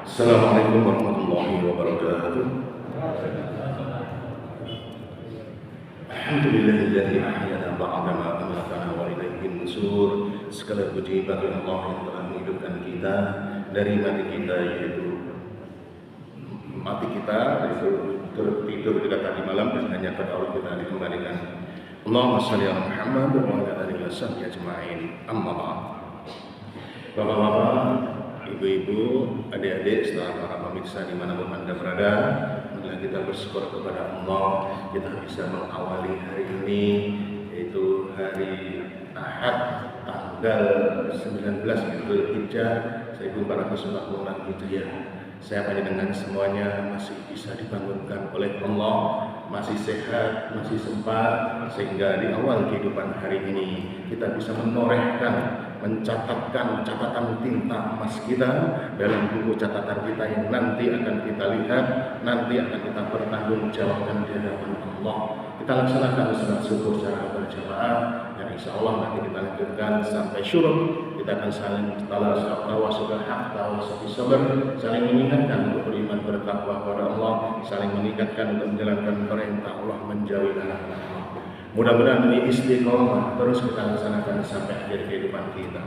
Assalamualaikum warahmatullahi wabarakatuh. Alhamdulillahilladzi ahyana ba'dama amatana wa ilaihin nusyur. Segala puji bagi Allah yang telah menghidupkan kita dari mati kita, yaitu tidur kita tadi malam, dan hanya pada Allah kita dikembalikan. Allahumma shalli ala Muhammad wa ala alihi washabbihi ajma'in. Amma ba'd. Bapak-bapak, ibu-ibu, adik-adik, setelah para pemirsa dimanapun Anda berada, marilah kita bersyukur kepada Allah, kita bisa mengawali hari ini, yaitu hari Ahad tanggal 19 Dzulhijjah 1440 Hijriah. Saya panjenengan semuanya masih bisa dibangunkan oleh Allah, masih sehat, masih sempat, sehingga di awal kehidupan hari ini kita bisa menorehkan, mencatatkan catatan tinta emas kita dalam buku catatan kita yang nanti akan kita lihat, nanti akan kita pertanggungjawabkan di hadapan Allah. Kita laksanakan salat syukur secara berjamaah, yang insya Allah nanti kita lanjutkan sampai syuruk. Kita akan saling tawasul haq, tawasul sabr, saling mengingatkan untuk beriman bertakwa kepada Allah, saling mengingatkan untuk menjalankan perintah Allah, menjauhi larangan Allah. Mudah-mudahan ini istiqomah terus kita laksanakan sampai akhir kehidupan kita.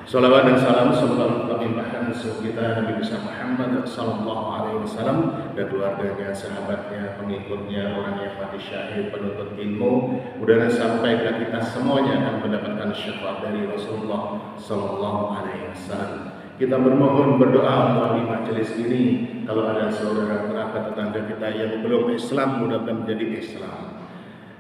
Salawat dan salam semoga Allah limpahkan semoga kita Nabi besar Muhammad sallallahu alaihi wasallam dan keluarganya, sahabatnya, pengikutnya, orang yang mati syahid, penuntut ilmu. Mudah-mudahan sampai kita semuanya akan mendapatkan syafaat dari Rasulullah sallallahu alaihi wasallam. Kita bermohon berdoa melalui majelis ini, kalau ada saudara kerabat tetangga kita yang belum Islam, mudah-mudahan menjadi Islam.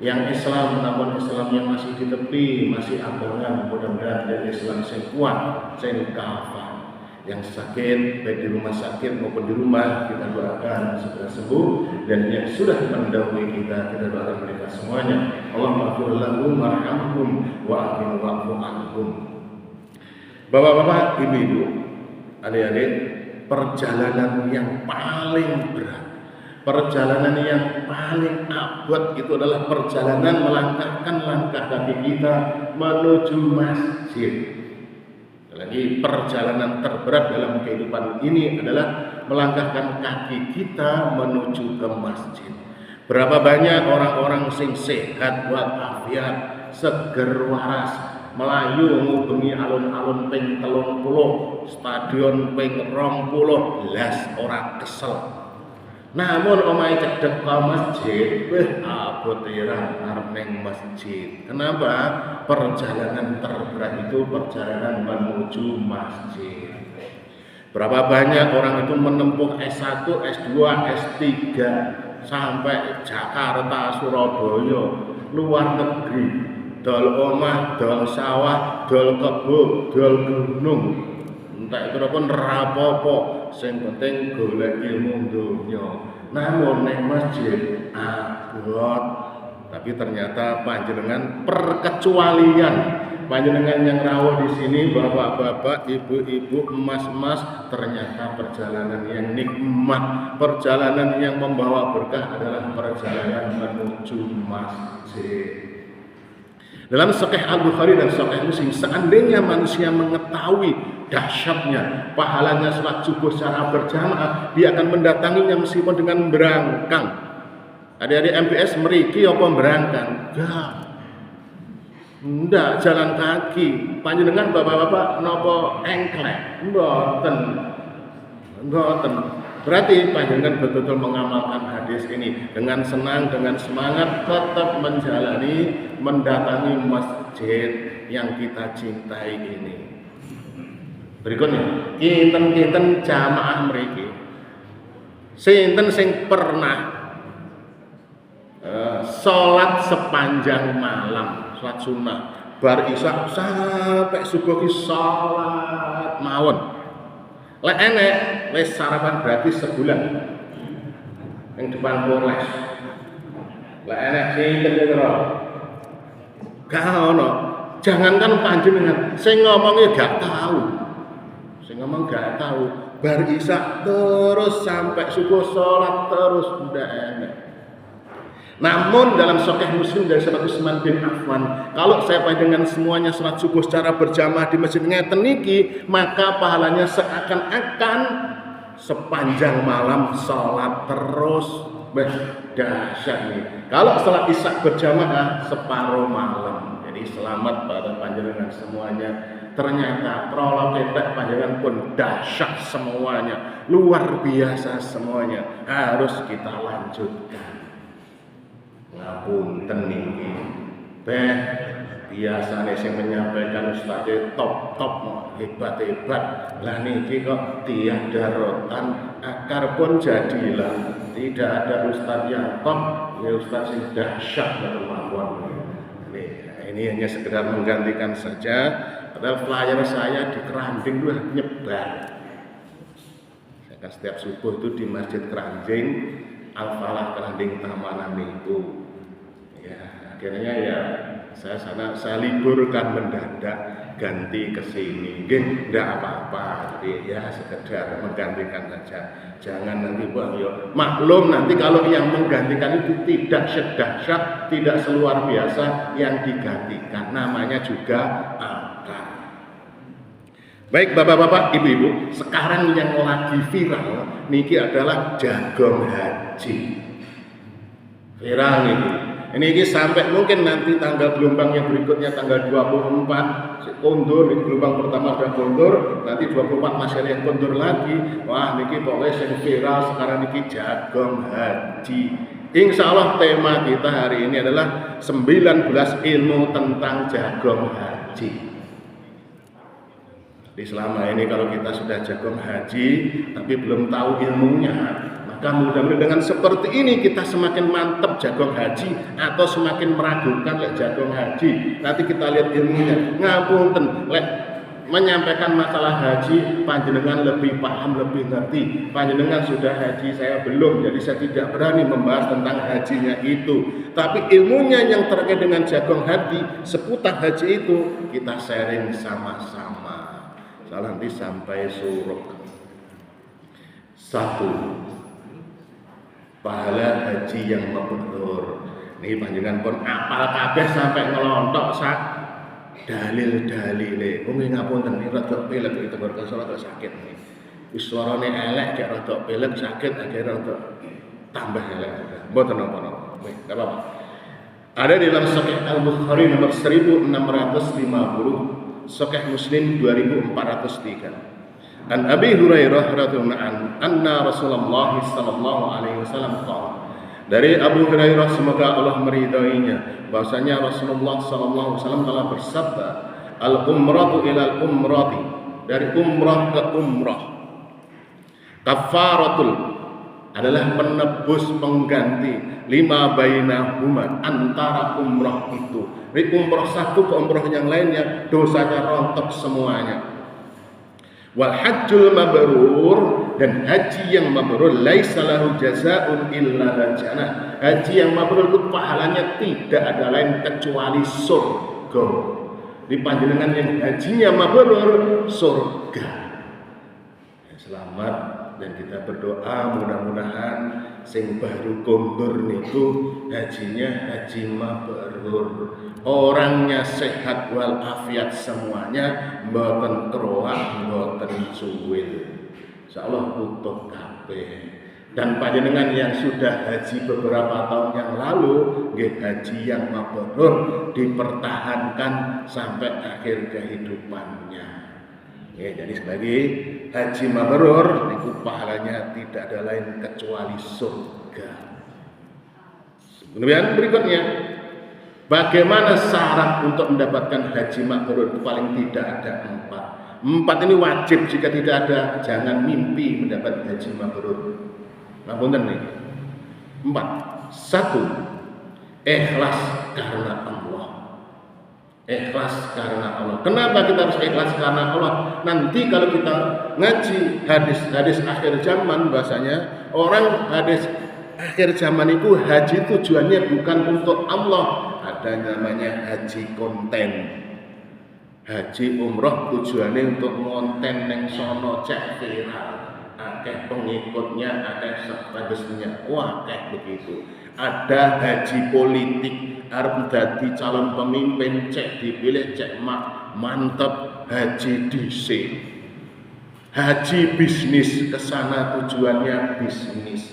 Yang Islam namun Islam yang masih di tepi, masih abangan, mudah-mudahan dari Islam yang kuat, yang kafah. Yang sakit baik di rumah sakit maupun di rumah, kita doakan segera sembuh, dan yang sudah mendahului kita doakan mereka semuanya. Allahumma ighfir lahum warhamhum wa'afihim wa'fu anhum. Bapak-bapak, ibu-ibu, adik-adik, perjalanan yang paling berat, perjalanan yang paling abad itu adalah perjalanan melangkahkan langkah kaki kita menuju masjid. Lagi perjalanan terberat dalam kehidupan ini adalah melangkahkan kaki kita menuju ke masjid. Berapa banyak orang-orang sing sehat walafiat, seger waras, melayu ngubengi alun-alun ping 30, stadion ping 20, las ora kesel. Namun omahe cedhek ke masjid, abotiran arep ning masjid. Kenapa? Perjalanan terberat itu perjalanan menuju masjid. Berapa banyak orang itu menempuh S1, S2, S3 sampai Jakarta, Surabaya, luar negeri, dol omah, dol sawah, dol kebo, dol gunung. Entah itu pun rapopo, sing penting golek ilmu dunya. Namun ning masjid abot. Tapi ternyata panjenengan perkecualian. Panjenengan yang rawuh di sini, bapak-bapak, ibu-ibu, emas-emas, ternyata perjalanan yang nikmat, perjalanan yang membawa berkah adalah perjalanan menuju masjid. Dalam Sahih Al-Bukhari dan Sahih Muslim, seandainya manusia mengetahui dahsyatnya pahalanya salat subuh secara berjamaah, dia akan mendatanginya meskipun dengan berangkang. Adik-adik MPS meriki apa berangkang? Enggak, jalan kaki. Panjenengan bapak-bapak napa engklek? Mboten. Berarti panjenengan betul-betul mengamalkan hadis ini dengan senang, dengan semangat, tetap mendatangi masjid yang kita cintai ini. Berikutnya, kinten-kinten jamaah mriki. Sinten sing pernah salat sepanjang malam, salat sunnah, bar isya sampai subuh ki salat mawon. Lek enek wis sarapan gratis sebulan yang depan Polres. Lek enek sinten kira? Gak ono. Jangankan panjenengan, sing ngomongnya gak tahu. Sing ngomong gak tahu. Bar isya terus sampai subuh salat terus ndak enek. Namun dalam Sahih Muslim dari sahabat Utsman bin Affan, kalau saya panjenengan semuanya salat subuh secara berjamaah di masjid ngeten niki, maka pahalanya seakan-akan sepanjang malam salat terus. Dahsyat nih. Kalau salat Isya berjamaah separuh malam. Jadi selamat pada panjenengan semuanya. Ternyata prolog kita panjenengan pun dahsyat semuanya, luar biasa semuanya. Harus kita lanjutkan. Ngapunten niki. Biasanya saya menyampaikan Ustaz top hebat-hebat. Lah niki kok tiada rotan, akar pun jadilah. Tidak ada Ustaz yang top, ya Ustaz yang dahsyat kemampuan. Ini hanya sekedar menggantikan saja. Padahal flyer saya di Keranjing itu nyebar. Saya kan setiap subuh itu di Masjid Keranjing, Al-Falah Keranjing Tamanan itu. Ya, akhirnya ya saya liburkan mendadak, ganti ke sini. Nggih, enggak apa-apa. Jadi ya sekedar menggantikan saja. Jangan nanti Bang yo maklum nanti kalau yang menggantikan itu tidak sedahsyat, tidak seluar biasa yang digantikan. Namanya juga akar. Baik Bapak-bapak, Ibu-ibu, sekarang yang lagi viral niki adalah jagong haji. Viral niki. Ini sampai mungkin nanti tanggal gelombang yang berikutnya tanggal 24 kondur, gelombang pertama sudah kondur, nanti 24 masih ada yang kondur lagi. Wah niki pokoknya yang viral sekarang niki jagong haji. Insya Allah tema kita hari ini adalah 19 ilmu tentang jagong haji. Di selama ini kalau kita sudah jagong haji tapi belum tahu ilmunya, maka mudah-mudahan dengan seperti ini kita semakin mantap jagong haji atau semakin meragukan lek jagong haji. Nanti kita lihat ilmunya. Ngapunten lek menyampaikan masalah haji panjenengan lebih paham, lebih ngerti. Panjenengan sudah haji, saya belum, jadi saya tidak berani membahas tentang hajinya itu. Tapi ilmunya yang terkait dengan jagong haji, seputar haji itu kita sharing sama-sama. Nanti sampai suruk. 1. Pahala haji yang mabrur. Nih panjenengan pun apal kabeh sampai ngelontok sak dalil-dalile. Wong ngapunten iki rada pelek iki tenggorokan rada sakit nih. Wis suarane elek gak rada pelek sakit akhirnya rada tambah elek. Mboten napa-napa. Wis, enggak apa-apa. Ada di dalam Sahih Al-Bukhari nomor 1650. Sahih Muslim 2403. An Abi Hurairah radhiyallahu anhu anna Rasulullah sallallahu alaihi wasallam qala. Dari Abu Hurairah semoga Allah meridainya bahwasanya Rasulullah sallallahu alaihi wasallam telah bersabda, al-umratu ilal umrati, dari umrah ke umrah, kafaratul adalah penebus pengganti lima bainahuma antara umrah itu. Dari umrah satu ke umrah yang lainnya dosanya rontok semuanya. Wal hajjul mabrur, dan haji yang mabrur laisa lahu jazaa'un illa jannah. Haji yang mabrur itu pahalanya tidak ada lain kecuali surga. Di panjenengan yang hajinya mabrur surga. Selamat, dan kita berdoa mudah-mudahan sing baru kondur niku hajinya haji mabrur. Orangnya sehat walafiat semuanya, mboten keroak, mboten cuwil. Insyaallah utuh kabeh. Dan panjenengan yang sudah haji beberapa tahun yang lalu, nggih haji yang mabrur dipertahankan sampai akhir kehidupannya. Ya, jadi sebagai haji mabrur niku pahalanya tidak ada lain kecuali surga. Kemudian berikutnya, bagaimana syarat untuk mendapatkan haji mabrur? Paling tidak ada 4. 4 ini wajib, jika tidak ada jangan mimpi mendapat haji mabrur. Ngapunten nih. 4. 1. Ikhlas karena Allah. Ikhlas karena Allah. Kenapa kita harus ikhlas karena Allah? Nanti kalau kita ngaji hadis akhir zaman, bahasanya orang hadis akhir zaman itu haji tujuannya bukan untuk Allah. Ada namanya haji konten. Haji umroh tujuannya untuk ngonten neng sono cek viral, akeh pengikutnya, akeh subscribersnya, wah akeh begitu. Ada haji politik, arep dadi calon pemimpin, cek dipilih, cek mantep, haji dhisik. Haji bisnis, kesana tujuannya bisnis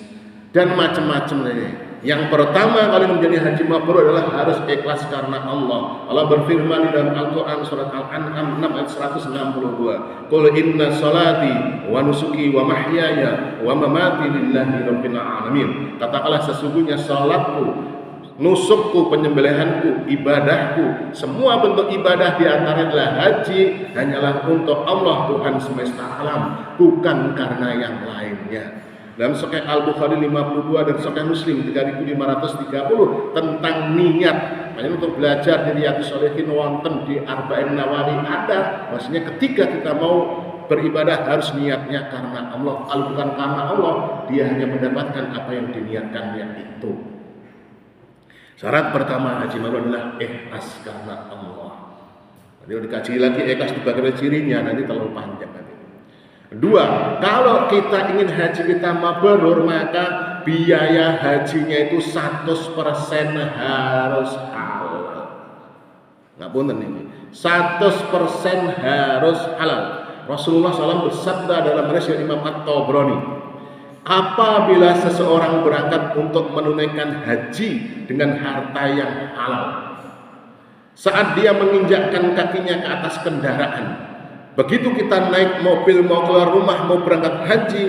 dan macam-macam lainnya. Yang pertama kali menjadi haji mabrur adalah harus ikhlas karena Allah. Allah berfirman di dalam Al-Quran surat Al-An'am 6 ayat 162. Qul inna salati wa nusuki wa mahyaya wa mamati lillahi rabbil alamin. Katakanlah sesungguhnya salatku, nusukku, penyembelihanku, ibadahku, semua bentuk ibadah di antaranya adalah haji hanyalah untuk Allah Tuhan semesta alam, bukan karena yang lainnya. Dalam Sahih Al-Bukhari 52 dan Sahih Muslim 3530 tentang niat. Makanya untuk belajar di Riyadhus Shalihin wonten di Arba'in Nawawi ada. Maksudnya ketika kita mau beribadah harus niatnya karena Allah. Kalau bukan karena Allah, dia hanya mendapatkan apa yang diniatkannya itu. Syarat pertama haji mabrur adalah ikhlas karena Allah. Nanti dikaji lagi ikhlas itu bagaimana cirinya, nanti terlalu panjang nanti. Dua, kalau kita ingin haji kita mabrur, maka biaya hajinya itu 100% harus halal. Ngapunten ini, 100% harus halal. Rasulullah SAW bersabda dalam hadis Imam At-Tabrani, apabila seseorang berangkat untuk menunaikan haji dengan harta yang halal, saat dia menginjakkan kakinya ke atas kendaraan, begitu kita naik mobil mau keluar rumah mau berangkat haji,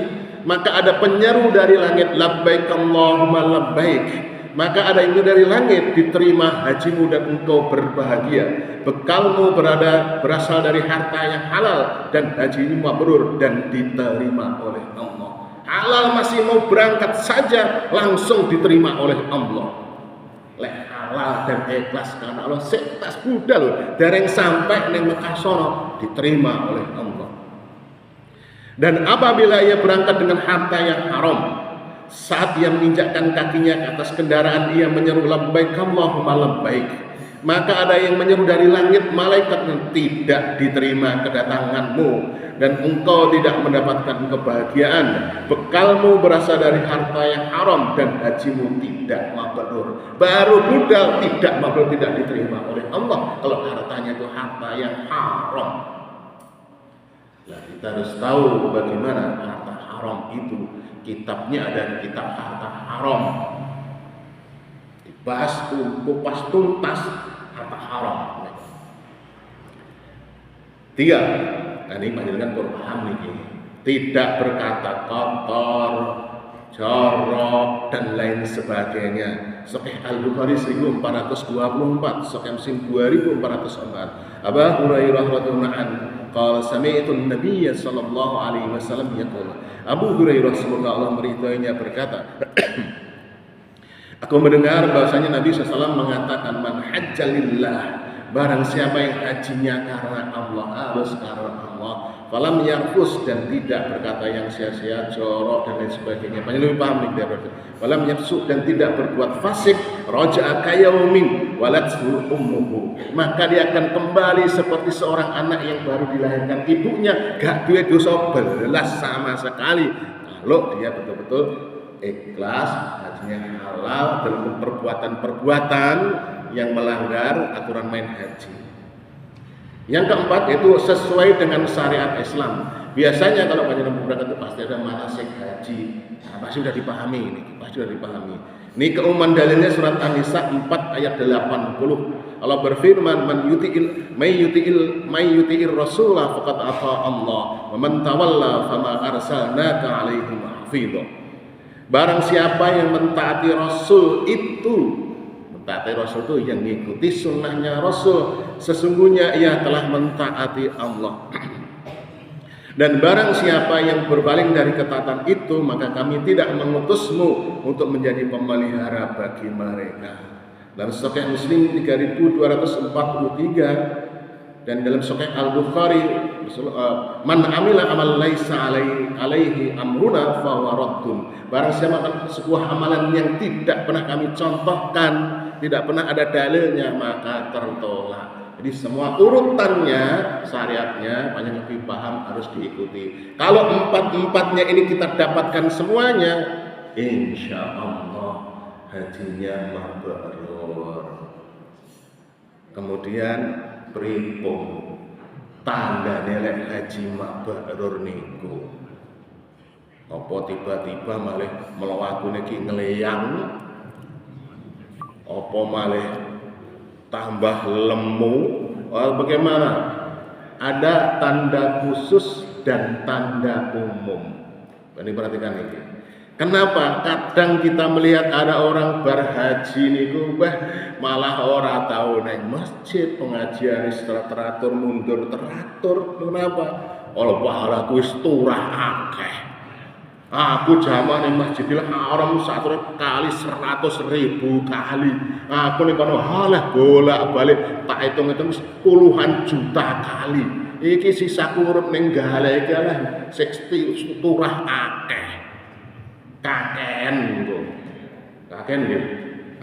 maka ada penyeru dari langit, labbaik Allahumma labbaik. Maka ada itu dari langit, diterima hajimu dan engkau berbahagia. Bekalmu berasal dari harta yang halal dan hajimu mabrur dan diterima oleh Allah. Halal masih mau berangkat saja langsung diterima oleh Allah. Halal dan ikhlas karena Allah setas budal dereng sampai neng Mekah sono diterima oleh Allah. Dan apabila ia berangkat dengan harta yang haram, saat ia menginjakkan kakinya ke atas kendaraan ia menyeru labbaik Allahumma labbaik, maka ada yang menyeru dari langit, malaikat yang tidak diterima kedatanganmu dan engkau tidak mendapatkan kebahagiaan. Bekalmu berasal dari harta yang haram dan hajimu tidak mabrur. Baru budal tidak mabrur, tidak diterima oleh Allah kalau hartanya itu harta yang haram. Nah, kita harus tahu bagaimana harta haram itu. Kitabnya ada di kitab harta haram. Dibahas kupas tuntas harta haram. Tiga, nah ini panjenengan perlu paham nih, tidak berkata kotor, jorok dan lain sebagainya. Sahih Al-Bukhari 1424, Sahih Muslim 2404. Abu Hurairah radhiyallahu anhu qala sami'tu an-nabiy sallallahu alaihi wasallam yaqul. Abu Hurairah semoga Allah meridhoinya berkata, aku mendengar bahwasanya Nabi SAW mengatakan, man hajjalillah, barang siapa yang hajinya karena Allah, harus karena Allah, falam yarfus, dan tidak berkata yang sia-sia, jorok dan lain sebagainya. Banyak lebih paham nih dari falam yafsuk, dan tidak berbuat fasik, raja'a kayaumin walathu ummuhu, maka dia akan kembali seperti seorang anak yang baru dilahirkan ibunya, gak duwe dosa belas sama sekali kalau dia betul-betul ikhlas, hajinya halal dalam perbuatan-perbuatan yang melanggar aturan main haji. Yang keempat itu sesuai dengan syariat Islam. Biasanya kalau panjenengan berangkat itu pasti ada manasik haji. Nah, pasti sudah dipahami ini, pasti sudah dipahami. Ini keumuman dalilnya surat An-Nisa 4 ayat 80. Allah berfirman, may yuti'ir rasulah faqad ata Allah wa man tawalla fama arsalnaka 'alaihim hafidha. Barang siapa yang mentaati Rasul itu, mentaati Rasul itu yang mengikuti sunnahnya Rasul, sesungguhnya ia telah mentaati Allah. Dan barang siapa yang berpaling dari ketaatan itu, maka kami tidak mengutusmu untuk menjadi pemelihara bagi mereka. Dalam Sahih Muslim 3243 dan dalam Sahih Al-Bukhari, man amila amal laisa alaihi amruna fa huwa raddun. Barang siapa melakukan sebuah amalan yang tidak pernah kami contohkan, tidak pernah ada dalilnya, maka tertolak. Jadi semua urutannya, syariatnya banyak lebih paham harus diikuti. Kalau empat-empatnya ini kita dapatkan semuanya, insya Allah hajinya mabrur. Kemudian pripun tanda nilai haji mabrur niku? Apa tiba-tiba malah melawaku niki ngeleyang? Apa malah tambah lemu? Bagaimana? Ada tanda khusus dan tanda umum. Ini perhatikan ini. Kenapa? Kadang kita melihat ada orang berhaji niku malah ora tahu neng masjid pengajian setelah teratur mundur teratur. Kenapa? Allah pahalaku wis turah akeh. Aku jamaah ning Masjidil Haram satu kali 100.000 kali. Aku ning kono halah bolak-balik tak hitung-hitung puluhan juta kali. Iki sisaku urip ning gale iki lah 60 turah akeh. Kaken gitu. Kaken gitu.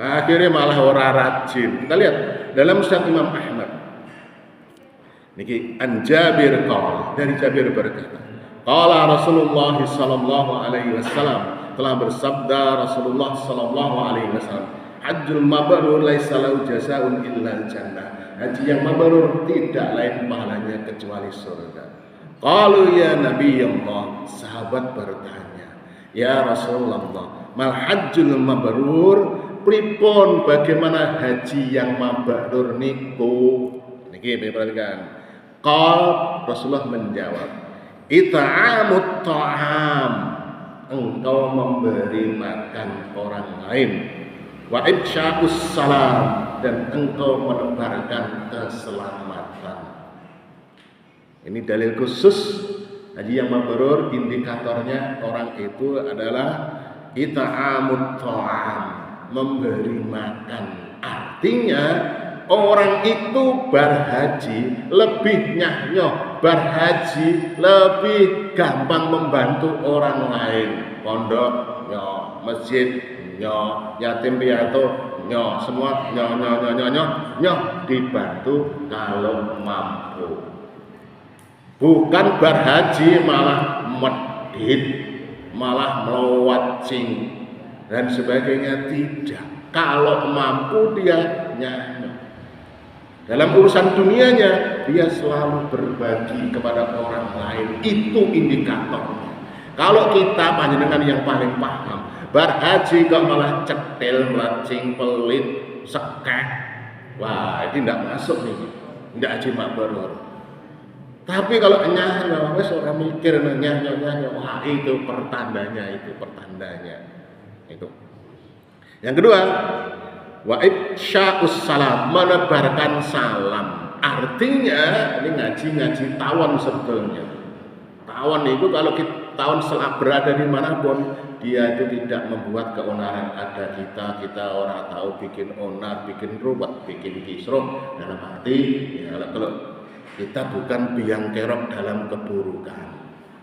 Akhirnya malah ora rajin. Kita lihat dalam Musnad Imam Ahmad. Niki An Jabir qala, dari Jabir berkata, qala Rasulullah sallallahu alaihi wasallam, telah bersabda Rasulullah sallallahu alaihi wasallam, hajjul mabrur laisa lahu jazaa'un illa jannah. Haji yang mabrur tidak lain pahalanya kecuali surga. Qalu ya Nabi Allah, sahabat bertanya, ya Rasulullah, mal hajjul mabrur, pripun bagaimana haji yang mabrur niku? Niki perhatikan. Qal Rasulullah menjawab, it'amut ta'am, engkau memberi makan orang lain, wa ifsya'us salam, dan engkau menebarkan keselamatan. Ini dalil khusus haji yang mabrur, indikatornya orang itu adalah it'amut ta'am, memberi makan. Artinya orang itu berhaji lebih nyahnya, berhaji lebih gampang membantu orang lain. Pondok nyo, masjid nyo, yatim piatu nyo, semua nyo dibantu kalau mampu. Bukan berhaji malah medit, malah melawacing dan sebagainya, tidak. Kalau mampu dia nyanyi. Dalam urusan dunianya dia selalu berbagi kepada orang lain. Itu indikatornya. Kalau kita panjenengan yang paling paham, berhaji kok malah cetil, melacing, pelit, sekek, wah ini tidak masuk nih, tidak haji mabrur. Tapi kalau nyanyi, wes orang mikir nyanyi, wah itu pertandanya, itu. Yang kedua, wa ifsya'us salam, menebarkan salam. Artinya ini ngaji tawon sebetulnya. Tawon itu kalau tawon setelah berada di manapun, dia itu tidak membuat keonaran. Ada kita orang tahu bikin onar, bikin ruwet, bikin kisruh. Dalam arti ya, kalau kita bukan biang kerok dalam keburukan.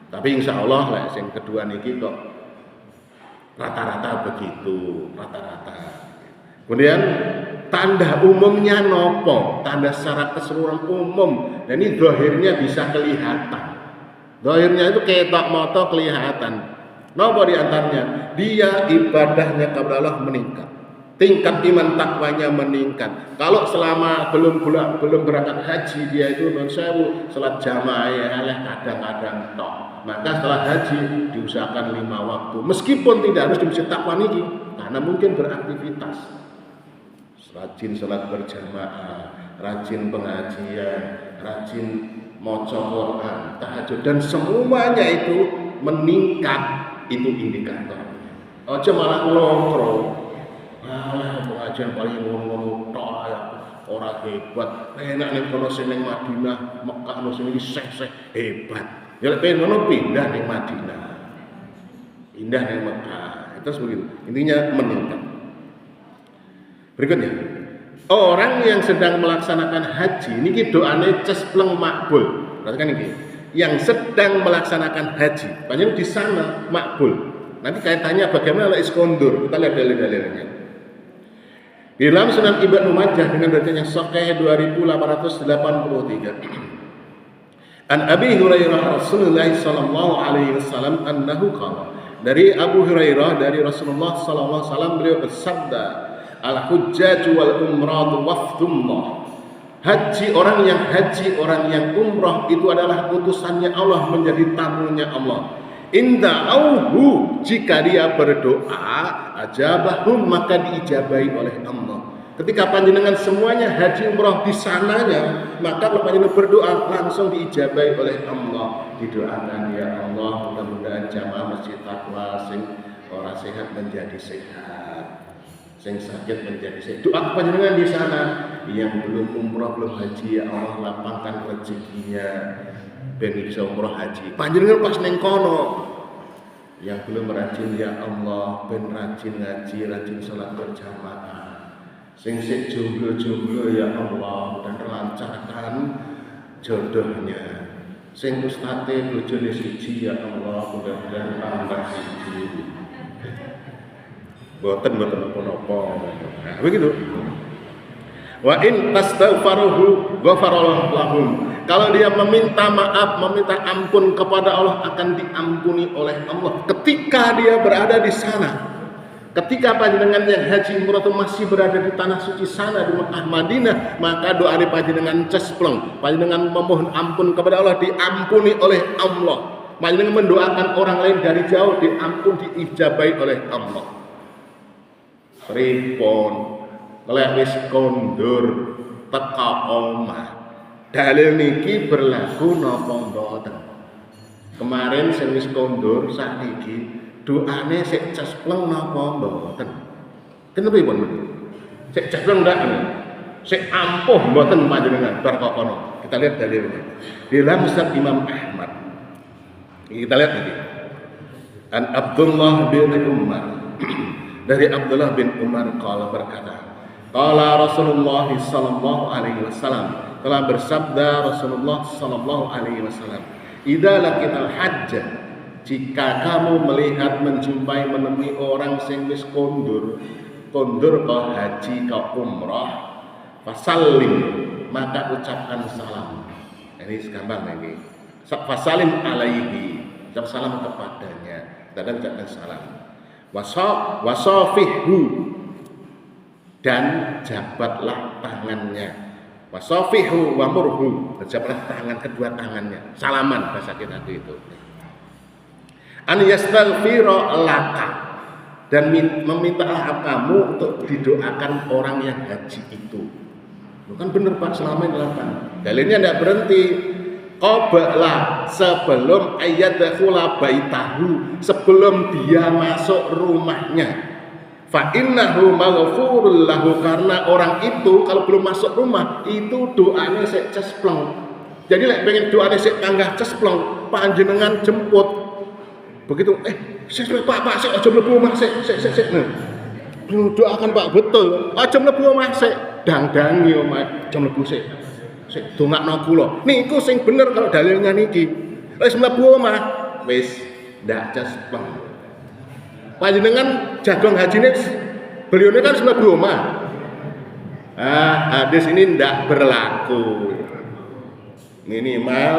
Tapi insya Allah yang kedua niki kok rata-rata begitu, rata-rata. Kemudian tanda umumnya nopo, tanda secara keseluruhan umum. Dan ini zahirnya bisa kelihatan. Zahirnya itu ketok moto kelihatan. Nopo diantaranya? Dia ibadahnya kepada Allah meningkat. Tingkat iman takwanya meningkat. Kalau selama belum berangkat haji dia itu non-sewu salat jamaah ya kadang-kadang tok. Maka setelah haji diusahakan 5 waktu. Meskipun tidak harus di masjid takwa niki, karena mungkin beraktivitas. Rajin salat berjamaah, rajin pengajian, rajin maca Quran, tahajud, dan semuanya itu meningkat. Itu indikatornya. Aja malah ngelongkro. Pengajian paling ngono-ngono tok ya, ora hebat. Enak ning kono sing ning Madinah, Mekah no sing iki sek hebat. Ya lek ngono pindah ning Madinah. Pindah ning Mekah. Itu begitu. Intinya meningkat. Berikutnya, orang yang sedang melaksanakan haji niki doane cespleng makbul. Perhatikan ini. Yang sedang melaksanakan haji, banyak di sana makbul. Nanti kaitannya bagaimana iskondur. Kita lihat dalil-dalilnya. Di dalam Sunan Ibnu Majah dengan riwayat yang sahih 2883. An Abi Hurairah Rasulullah sallallahu alaihi wasallam annahu qala. Dari Abu Hurairah dari Rasulullah sallallahu alaihi wasallam beliau bersabda, al-hujjaj wal umrah wafdullah. Haji, orang yang umrah itu adalah utusannya Allah, menjadi tamunya Allah. Inda auhu, jika dia berdoa, ajabahum, maka diijabahi oleh Allah. Ketika panjenengan semuanya haji umrah di sananya, maka kalau panjenengan berdoa langsung diijabahi oleh Allah. Didoakan, ya Allah, mudah-mudahan jamaah masjid Taqwa sing ora sehat menjadi sehat, sing sakit menjadi sehat. Doa panjenengan di sana. Yang belum umrah, belum haji, ya Allah lapangkan rezekinya ben bisa umrah haji. Panjenengan pas ning kono. Yang belum rajin, ya Allah ben rajin ngaji, rajin salat berjamaah. Sing sik jomblo-jomblo, ya Allah dan lancarkan jodohnya. Sing ustate bojone siji, ya Allah mudah-mudahan tambah siji. Boten napa-napa. Nah, begitu. Wa in tastaghfaruhu ghafarallahu lahum. Kalau dia meminta maaf, meminta ampun kepada Allah, akan diampuni oleh Allah ketika dia berada di sana. Ketika panjenengan yang haji umrah itu masih berada di tanah suci sana di Mekah Madinah, maka doa di panjenengan cespleng, panjenengan memohon ampun kepada Allah, diampuni oleh Allah. Panjenengan mendoakan orang lain dari jauh, diampun, diijabahi oleh Allah. Pripun lek wis kondur teka omah, dalil niki berlaku napa mboten? Kemarin sing wis kondur sakniki doane sik cespleng napa mboten? Kenapa pun? Sik cespleng ndak? Sik ampuh mboten panjenengan bar kok kono. Kita lihat dalilnya. Di dalam Musnad Imam Ahmad. Kita lihat nanti. An Abdullah bin Umar. Dari Abdullah bin Umar qala berkata, qala Rasulullah sallallahu alaihi wasallam, telah bersabda Rasulullah sallallahu alaihi wasallam, idza laqital hajj, jika kamu melihat, menjumpai, menemui orang sing wis kondur ke haji, ke umrah, fasallim, maka ucapkan salam. Ini gampang ini. Fasallim alaihi, ucap salam kepadanya, dan ucapkan salam. Wasafihu, dan jabatlah tangannya. Wasafihu wamurhu, jabatlah tangan, kedua tangannya. Salaman bahasa kita itu. An yastaghfira laka, dan memintalah kamu untuk didoakan orang yang haji itu. Bukan benar Pak, selama ini lakukan. Dalilnya tidak berhenti. Qabla, sebelum ayyadkhula baitahu, sebelum dia masuk rumahnya. Fa innahu maghfurul lahu, karena orang itu kalau belum masuk rumah itu doanya sik cespleng. Jadi lek pengen doane sik tanggah cespleng, panjenengan jemput. Begitu Pak, sik aja mlebu omah sik. Doakan Pak, betul. Aja mlebu omah sik, dang-dangi omah, aja mlebu sik. Sik dongakno kula. Niku sing bener kalau dalilnya niki. Wis mlebu omah, wis ndak cespleng. Panjenengan jadwal hajine beliau kan mlebu omah. Hadis ini ndak berlaku. Minimal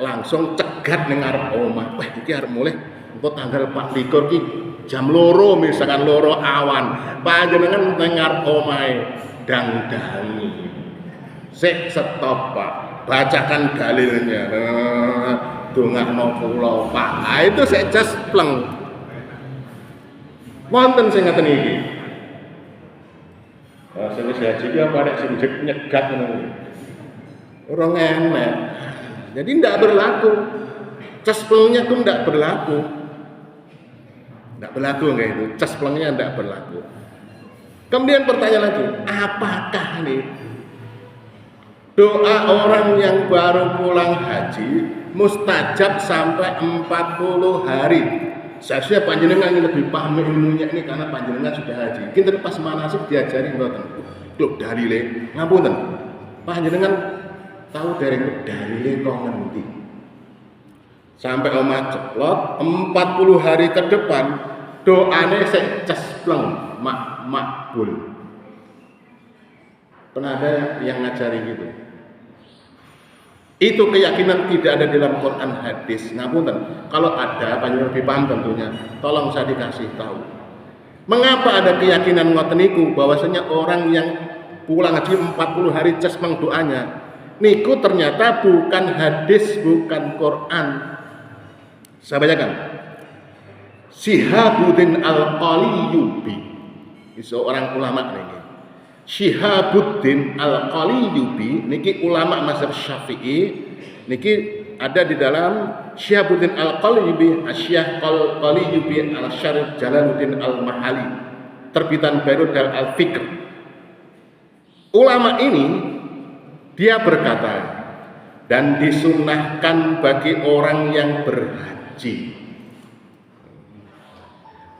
langsung cegat ning arep omah. Wah, iki arep mulih engko tanggal 24 ki jam 2 misalkan 2 awan. Panjenengan ning arep omahe dang-dangi. Sik stop Pak, bacakan dalilnya. Dongakno kula Pak. Itu sik cespleng. Wonten sing ngaten iki. Sing wis haji ki apa nek sing nyegat ngono. Ora enak. Jadi ndak berlaku. Cesplengnya itu ndak berlaku. Ndak berlaku enggak itu. Cesplengnya ndak berlaku. Kemudian pertanyaan lagi, apakah nih doa orang yang baru pulang haji mustajab sampai 40 hari? Seharusnya panjenengan yang lebih paham ilmunya ini karena panjenengan sudah haji. Kita pas manasik diajari mboten. Lho dalile ngapunten. Panjenengan tahu dari dalile kok ngendi? Sampai omah ceplot 40 hari ke depan doane sik cespleng makbul. Pernah ada yang ngajari gitu. Itu keyakinan tidak ada dalam Quran hadis. Ngapunten, kalau ada panjenengan lebih paham tentunya, tolong saya dikasih tahu. Mengapa ada keyakinan ngoten niku bahwasanya orang yang pulang haji 40 hari cesmeng doanya niku ternyata bukan hadis, bukan Quran. Saya bacakan. Syihabuddin Al-Qaliyubi, seorang ulama niki. Syihabuddin Al-Qaliyubi niki ulama mazhab Syafi'i, niki ada di dalam Syihabuddin Al-Qaliyubi, Asy-Syaikh Al-Qaliyubi Al-Syarif Jalaluddin Al-Mahali, terbitan Bayrut Al-Fikr. Ulama ini dia berkata, dan disunnahkan bagi orang yang berhaji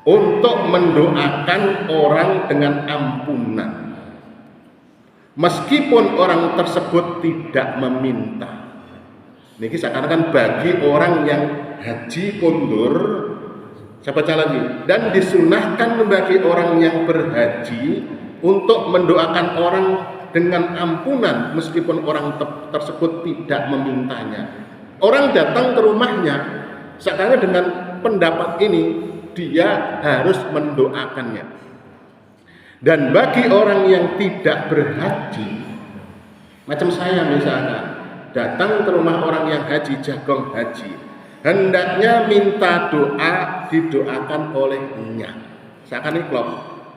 untuk mendoakan orang dengan ampunan meskipun orang tersebut tidak meminta. Niki seakan-akan bagi orang yang haji mundur, saya baca lagi, dan disunahkan bagi orang yang berhaji untuk mendoakan orang dengan ampunan meskipun orang tersebut tidak memintanya. Orang datang ke rumahnya, seakan-akan dengan pendapat ini dia harus mendoakannya. Dan bagi orang yang tidak berhaji, macam saya misalnya, datang ke rumah orang yang haji, jagong haji, hendaknya minta doa, didoakan olehnya. Seakan ikhlas.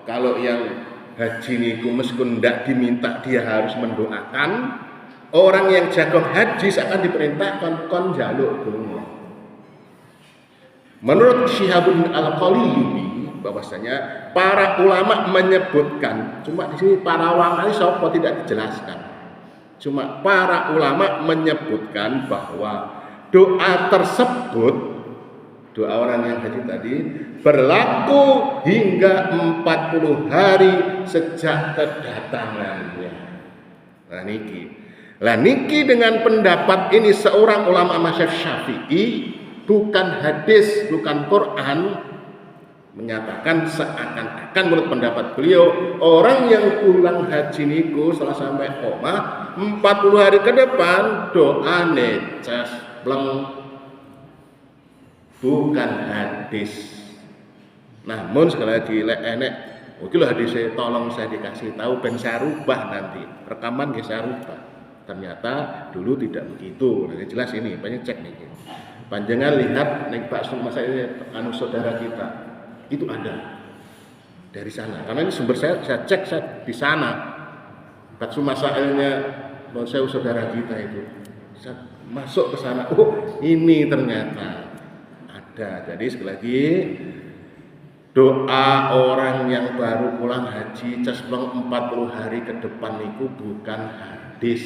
Kalau yang haji niku meskipun tidak diminta dia harus mendoakan, orang yang jagong haji seakan diperintahkan kon jaluk donga. Menurut Syihabuddin Al-Qaliyubi, bahwasanya para ulama menyebutkan, cuma di sini para ulama ini sapa tidak dijelaskan. Cuma para ulama menyebutkan bahwa doa tersebut, doa orang yang haji tadi, berlaku hingga 40 hari sejak kedatangannya. Lah niki dengan pendapat ini seorang ulama mazhab Syafi'i, bukan hadis, bukan Quran, menyatakan seakan-akan menurut pendapat beliau orang yang pulang haji niku setelah sampai omah 40 hari ke depan doa necas pleng, bukan hadis. Namun sekali lagi lek enek iki lho hadise, tolong saya dikasih tahu ben saya rubah nanti. Rekaman nggih saya rubah. Ternyata dulu tidak begitu. Nah, jelas ini banyak cek nih. Panjenengan lihat nek Pak Masa ini anu saudara kita itu ada dari sana, karena ini sumber saya cek di sana. Bakso masailnya saya saudara kita itu saya masuk ke sana, oh ini ternyata ada. Jadi sekali lagi, doa orang yang baru pulang haji cesplong 40 hari ke depan itu bukan hadis,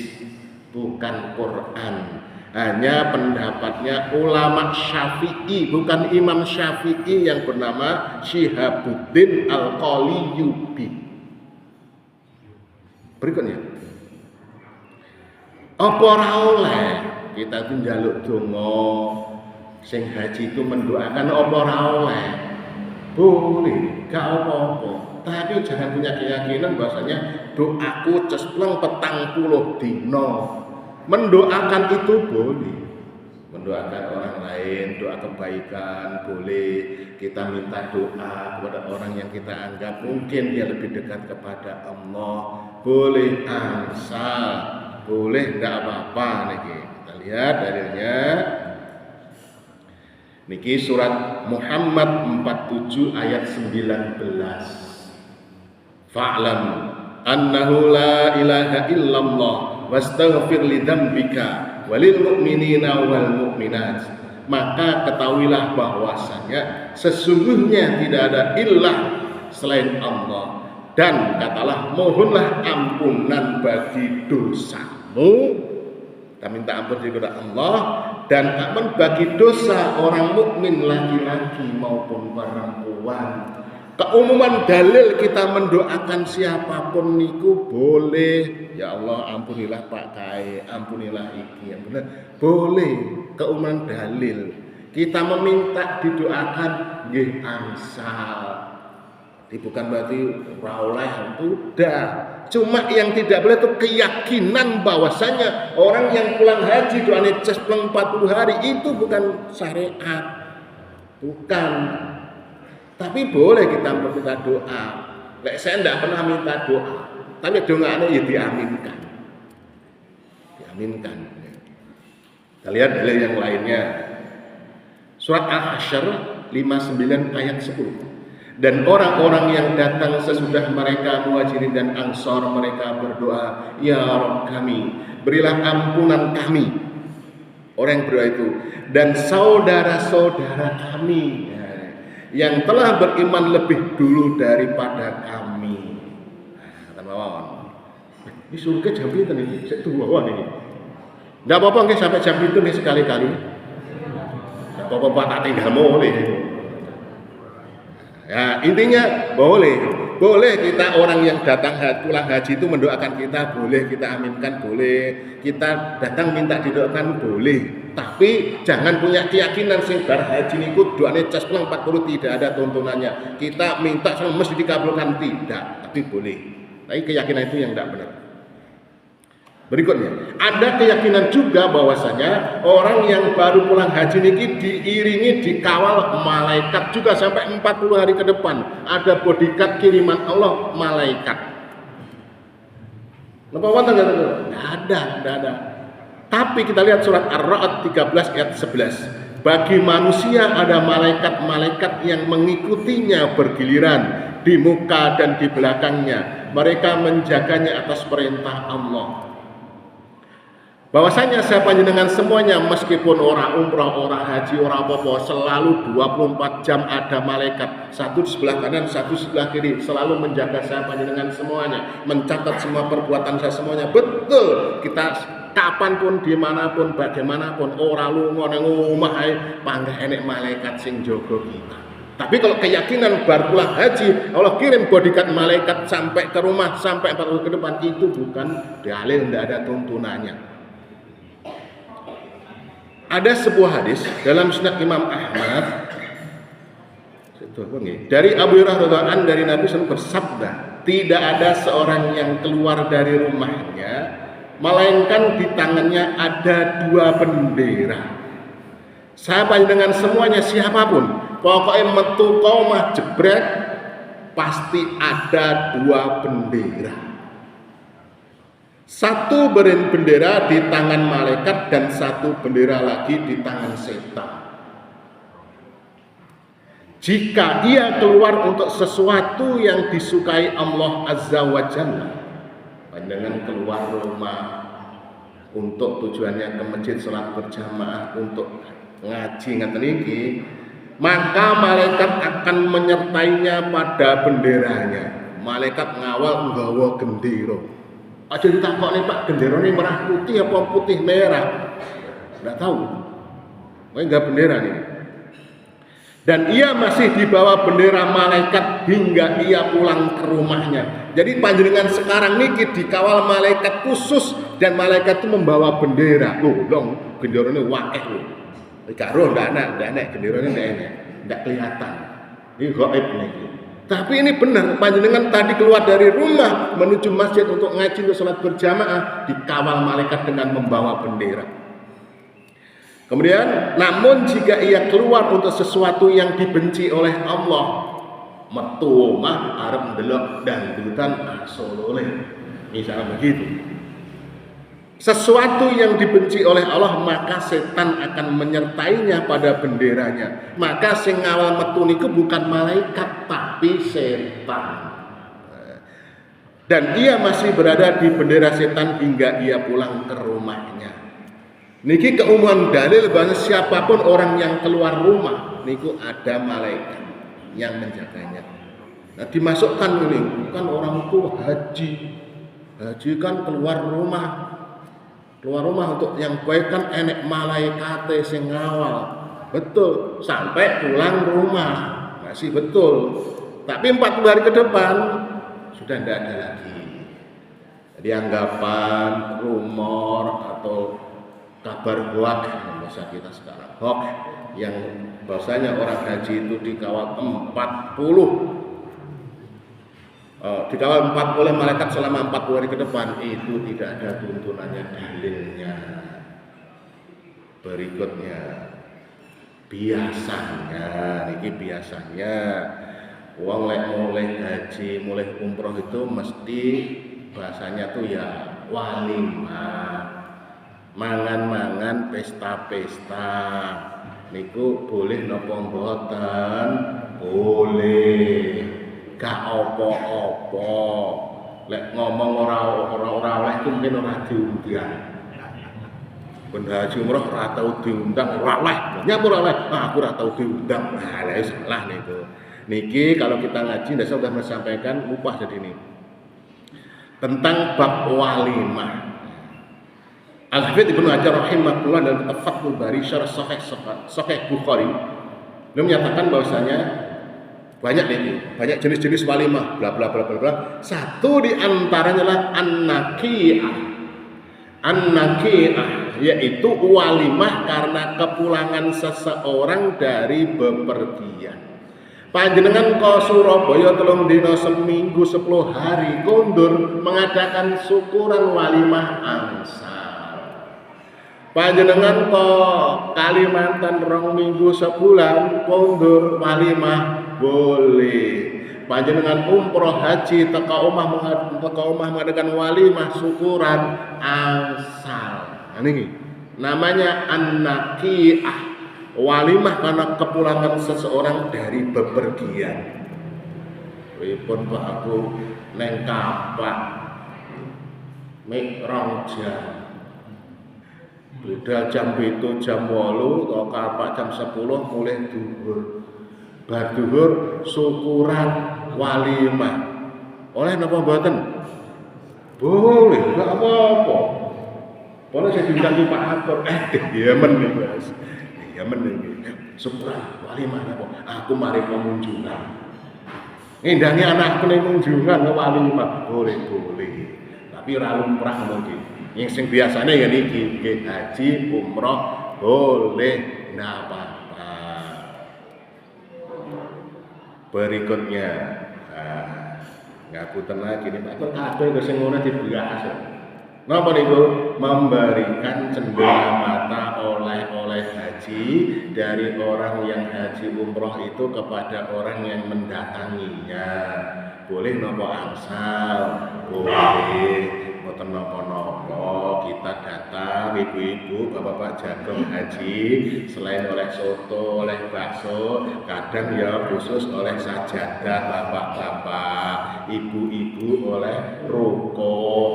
bukan Quran. Hanya pendapatnya ulama Syafi'i, bukan Imam Syafi'i yang bernama Syihabuddin Al-Qaliyubi. Berikutnya, apa ora oleh kita itu njaluk donga sing haji itu mendoakan, apa ora oleh? Boleh, gak apa-apa. Tapi jangan punya keyakinan bahwasanya doaku cespleng 40 dino. Mendoakan itu boleh, mendoakan orang lain, doa kebaikan boleh. Kita minta doa kepada orang yang kita anggap mungkin dia lebih dekat kepada Allah, boleh ansal, boleh, tidak apa-apa. Niki kita lihat dalilnya. Niki surat Muhammad 47 ayat 19. Fa'lam annahu la ilaha illallah wastaghfir li dzambika walil mu'minina wal mu'minat. Maka ketahuilah bahwasanya sesungguhnya tidak ada ilah selain Allah, dan katalah mohonlah ampunan bagi dosamu. Kita minta ampun kepada Allah dan ampun bagi dosa orang mukmin laki-laki maupun perempuan. Keumuman dalil kita mendoakan siapapun niku boleh. Ya Allah ampunilah Pak Kai, ampunilah iki, ampunilah. Boleh, keumuman dalil. Kita meminta didoakan nggih angsal. Bukan berarti oleh udah. Cuma yang tidak boleh itu keyakinan bahwasanya orang yang pulang haji doanya cespleng 40 hari itu bukan syariat. Bukan. Tapi boleh kita minta doa. Saya tidak pernah minta doa, tapi doanya ya diaminkan. Diaminkan. Kita lihat dalil yang lainnya. Surat Al-Hasyr 59 ayat 10. Dan orang-orang yang datang sesudah mereka Muhajirin dan Ansor, mereka berdoa, ya Rabb kami, berilah ampunan kami. Orang yang berdoa itu, dan saudara-saudara kami yang telah beriman lebih dulu daripada kami. Ini surga jam itu nih, saya tunggu ini. Tidak apa-apa nggih sampai jam itu nih sekali-kali. Tidak apa-apa tak tinggal boleh. Ya, intinya boleh kita orang yang datang pulang haji itu mendoakan kita, boleh kita aminkan, boleh kita datang minta didoakan, boleh. Tapi jangan punya keyakinan sing bar haji niku doane cespleng 40 tidak ada tuntunannya. Kita minta sama mesti dikabulkan, tidak, tapi boleh. Tapi keyakinan itu yang tidak benar. Berikutnya, ada keyakinan juga bahwasanya orang yang baru pulang haji niki diiringi dikawal malaikat juga sampai 40 hari ke depan. Ada bodyguard kiriman Allah malaikat. Napa wonten enggak? Enggak ada. Tapi kita lihat surat Ar-Ra'd 13 ayat 11. Bagi manusia ada malaikat-malaikat yang mengikutinya bergiliran di muka dan di belakangnya. Mereka menjaganya atas perintah Allah. Bahwasanya saya panjenengan semuanya meskipun orang umrah, orang haji, orang apa-apa selalu 24 jam ada malaikat, satu di sebelah kanan, satu di sebelah kiri, selalu menjaga saya panjenengan semuanya, mencatat semua perbuatan saya semuanya. Betul, kita kapanpun, dimanapun, bagaimanapun, orang lunga nang omah ae panggah enek malaikat sing jaga kita. Tapi kalau keyakinan bar pulang haji Allah kirim bodyguard malaikat sampai ke rumah, sampai 4 tahun ke depan, itu bukan dalil, tidak ada tuntunannya. Ada sebuah hadis dalam Musnad Imam Ahmad dari Abu Hurairah radhiyallahu anhu, dari Nabi SAW bersabda, tidak ada seorang yang keluar dari rumahnya melainkan di tangannya ada 2 bendera. Sahabat dengan semuanya siapapun, pokoknya metu qaumah jebret pasti ada 2 bendera. Satu bendera di tangan malaikat dan satu bendera lagi di tangan setan. Jika ia keluar untuk sesuatu yang disukai Allah Azza wa Jalla, dengan keluar rumah untuk tujuannya ke masjid salat berjamaah untuk ngaji ngaten iki, maka malaikat akan menyertainya pada benderanya. Malaikat ngawal nggawa gendera. Aja ditakokne Pak, genderane merah putih apa putih merah? Enggak tahu. Enggak bendera nih. Dan ia masih dibawa bendera malaikat hingga ia pulang ke rumahnya. Jadi panjenengan sekarang niki dikawal malaikat khusus dan malaikat itu membawa bendera. Loh, dong genderane wakeh lho. Karo ndak enak genderane ndak kelihatan. Ini gaib niki. Tapi ini benar, panjenengan tadi keluar dari rumah menuju masjid untuk ngaji untuk salat berjamaah dikawal malaikat dengan membawa bendera. Kemudian, namun jika ia keluar untuk sesuatu yang dibenci oleh Allah, metu omah arep ndelok dangdutan asolole. Misalnya begitu. Sesuatu yang dibenci oleh Allah, maka setan akan menyertainya pada benderanya. Maka sing ngawal metu niku bukan malaikat tapi setan. Dan ia masih berada di bendera setan hingga ia pulang ke rumahnya. Niki keumuman dalil bahwa siapapun orang yang keluar rumah niku ada malaikat yang menjaganya. Nah, dimasukkan ini bukan orang itu haji. Haji kan keluar rumah. Keluar rumah untuk yang baik kan enek malaikat sing ngawal. Betul, sampai pulang rumah masih betul. Tapi 40 hari ke depan sudah tidak ada lagi. Jadi anggapan, rumor atau kabar hoax bahasa kita sekarang, hoax yang bahwasanya orang haji itu dikawal 40 dikawal oleh malaikat selama 40 hari ke depan, itu tidak ada tuntunannya, dalilnya. Berikutnya, biasanya wong lek mulai haji, mulai umroh itu mesti bahasanya tuh ya walimah, mangan-mangan, pesta-pesta. Niku boleh napa mboten? Boleh. Gak apa-apa. Lek ngomong ora oleh itu mungkin ora diundang. Benda haji umroh ora tau diundang, ora oleh. Nyapur oleh. Aku ora tau diundang. Nah, lha salah niku. Niki kalau kita ngaji saya sudah menyampaikan upah jadi ini. Tentang bab walimah. Al-Hafidz Ibnu Hajar rahimahullah dalam kitab Fathul Bari syarah Sahih Bukhari beliau menyatakan bahwasanya banyak jenis-jenis walimah bla bla bla bla bla. Satu di antaranya adalah an-naqi'ah, yaitu walimah karena kepulangan seseorang dari bepergian. Panjenengan ke Surabaya 3 dina seminggu 10 hari kondur mengadakan syukuran walimah angsal. Panjenengan ke Kalimantan 2 minggu sebulan kondur walimah boleh. Panjenengan umroh haji teka omah mengadakan walimah syukuran angsal. Nah, ini namanya an-naqi'ah, walimah karena kepulangan seseorang dari bepergian. Pripun Pak aku neng kapak mik rong jam. Beda jam 7 jam 8 atau kapak jam 10 mulai duhur. Bar duhur syukuran walimah. Oleh napa mboten? Boleh, enggak apa-apa. Boleh saya diundang Pak Akor. Yemen nih Mas. Yemen nih. Syukuran walimah napa? Aku mari pengunjungan. Ngendangi anakku ning kunjungan walimah. Boleh. Tapi ra lumrah mungkin. Yang sing biasanya ya niki haji umroh boleh ndak apa-apa. Berikutnya ngapunten lagi nih Pak, kabeh sing ngono dibahas. Napa niku? Memberikan cendera mata oleh haji dari orang yang haji umroh itu kepada orang yang mendatanginya. Boleh napa angsal? Boleh. Mboten napa-napa, kita datang ibu-ibu, bapak-bapak jagung haji, selain oleh soto, oleh bakso, kadang ya khusus oleh sajadah bapak-bapak, ibu-ibu oleh rokok.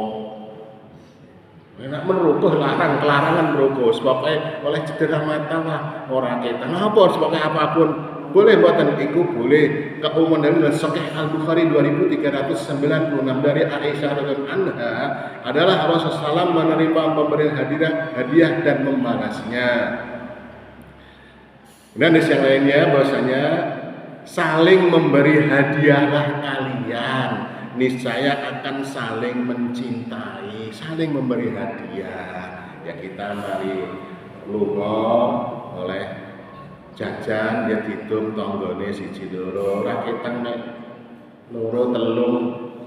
Enak merukuh larangan merukuh, sebabnya oleh cedera mata lah orang kita ngapur sebabnya apapun. Boleh buatan iku boleh. Keumuman dari Sahih Al-Bukhari 2396 dari Aisyah radhiyallahu anha adalah Rasulullah SAW menerima pemberian hadiah dan membalasnya. Dan di yang lainnya bahwasanya saling memberi hadiahlah kalian, niscaya akan saling mencintai, saling memberi hadiah. Ya kita mari lunga oleh jajan ya ditung tanggane siji loro ora keteng nek loro telung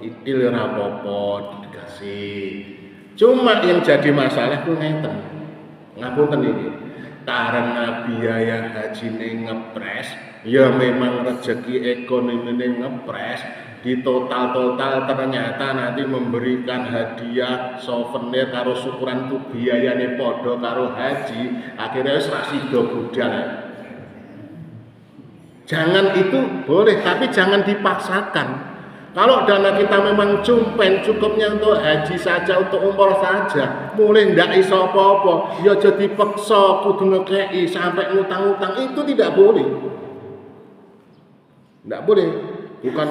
itil ora apa-apa dikasih. Cuma yang jadi masalah ku ngeten. Ngapunten iki. Karena biaya hajine ngepres, ya memang rezeki ekonomine ngepres, di total ternyata nanti memberikan hadiah souvenir karo syukuran tu biayane padha karo haji, akhirnya wis ra sida budal. Jangan itu boleh, tapi jangan dipaksakan. Kalau dana kita memang cukupnya untuk haji saja, untuk umroh saja, mulai ndak iso apa-apa, ya aja dipaksa kudu ngekei sampai ngutang-ngutang, itu tidak boleh. Ndak boleh. Bukan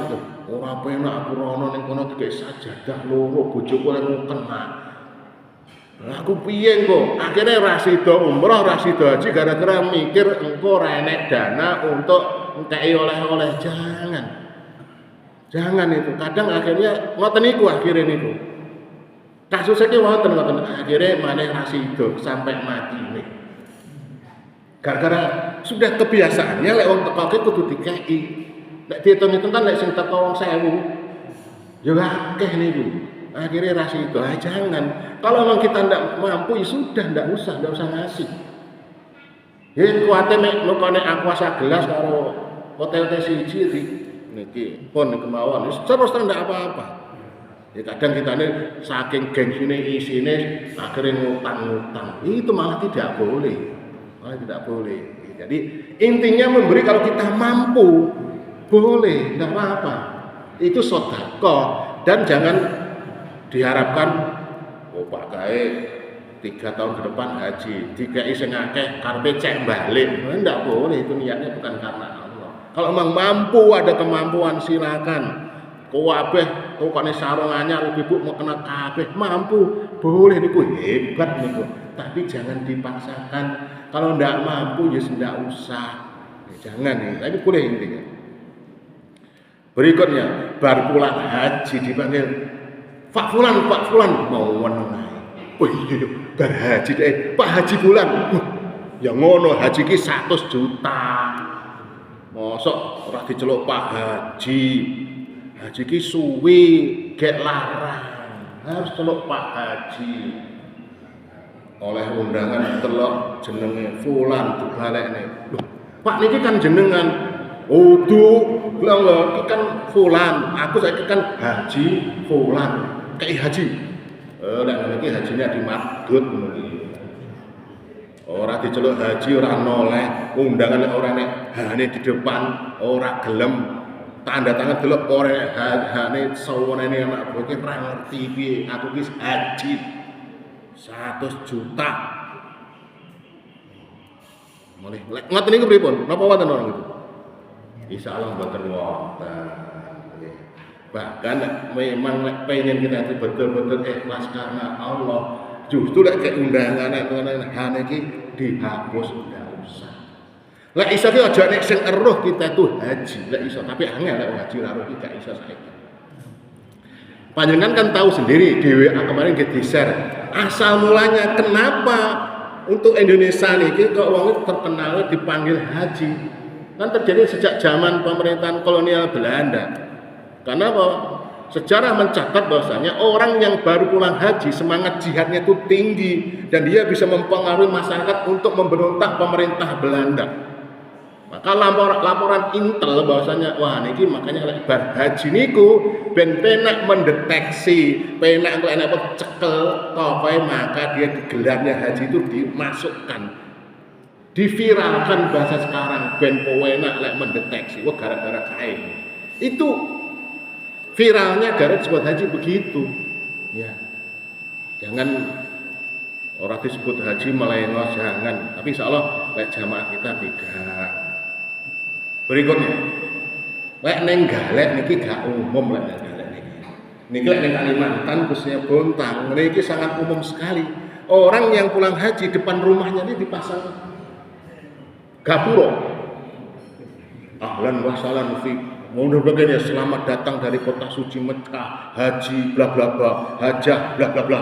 ora penak aku rono ning kono dikek sajadah loro bojoku lek kena. Aku piye kok? Akhirnya ra sida umroh, ra sida haji gara-gara mikir engko ora enek dana untuk ngekei oleh-oleh. Jangan itu. Kadang akhirnya ngoten niku akhire niku. Kasus iki wonten akhirnya maneh ra sida sampai mati nih. Gara-gara sudah kebiasaannya lek wong tekoke kudu dikei. Nek dihitung-hitung kan lek sing teko wong 1000 Ya akeh niku. Akhirnya rasi itu, jangan. Kalau memang kita tidak mampu, ya sudah, tidak usah ngasih. Ya kuwate nek nukane Aqua gelas karo hotel siji di niki pun kemauan. Terus ndak apa-apa. Ya kadang kita ini saking gengsine isine akhirnya ngutang-ngutang. Itu malah tidak boleh. Malah tidak boleh. Jadi intinya memberi kalau kita mampu, boleh, tidak apa-apa. Itu sedekah dan jangan diharapkan Pak Gae 3 tahun ke depan haji, dikai sing akeh karepe cek balik. Enggak boleh, itu niatnya bukan karena Allah. Kalau memang mampu, ada kemampuan silakan. Kabeh tukane sarung anyar ibu mau kena kabeh mampu, boleh niku hebat niku. Tapi jangan dipaksakan. Kalau ndak mampu ya ndak usah. Jangan nih, tapi boleh intinya. Berikutnya, bar pulang haji dipanggil Pak Fulan mau ngono ae. Oh iya, bar haji deh, Pak Haji Fulan. Ya ngono, haji ki 100 juta. Mosok ora diceluk Pak Haji. Haji ki suwi, gek larang. Harus celuk Pak Haji. Oleh undangan telok jenenge Fulan dibalekne. Loh, Pak niki kan jenengan. Bilang lho, iki kan Fulan. Aku saiki kan Haji Fulan. Kayak haji. Nek ngene iki hajine di Madud ngono iki. Ora diceluk haji, ora noleh, undangan ora nek hane di depan, ora gelem. Tanda tangan delok ora hane sawenene anak boke ora ngerti piye aku ki haji 100 juta. Mulih ngoten niku pripun? Napa wonten orang itu? Insyaallah mboten wonten. Bahkan memang pengen kita itu betul-betul ikhlas karena Allah. Justru lek ke undangan hane iki dihapus ndak usah. Lek iso ki aja nek sing eruh kita itu haji, lek iso tapi angel lek haji karo iki gak iso saiki. Panjenengan kan tahu sendiri di WA kemarin kita share asal mulanya kenapa untuk Indonesia niki kok wong terkenal dipanggil haji. Kan terjadi sejak zaman pemerintahan kolonial Belanda. Karena apa? Sejarah mencatat bahwasanya orang yang baru pulang haji semangat jihadnya itu tinggi dan dia bisa mempengaruhi masyarakat untuk memberontak pemerintah Belanda. Maka laporan intel bahwasanya wah niki makanya lek bar haji niku ben penak mendeteksi, penak engko enak cekel tokoe maka dia gelarnya haji itu dimasukkan. Diviralkan bahasa sekarang ben penak lek mendeteksi. Wah gara-gara kae. Itu viralnya gara disebut haji begitu. Ya. Jangan orang disebut haji melengos jangan. Tapi insyaallah lek jamaah kita tidak. Berikutnya, lek neng galek niki gak umum lek neng galek niki. Niki lek neng Kalimantan khususnya Bontang, niki sangat umum sekali. Orang yang pulang haji depan rumahnya ini dipasang gapuro. Ahlan wa sahlan fi. Mudah-mudahan ya selamat datang dari kota suci Mekah, haji bla bla bla, hajah bla bla bla.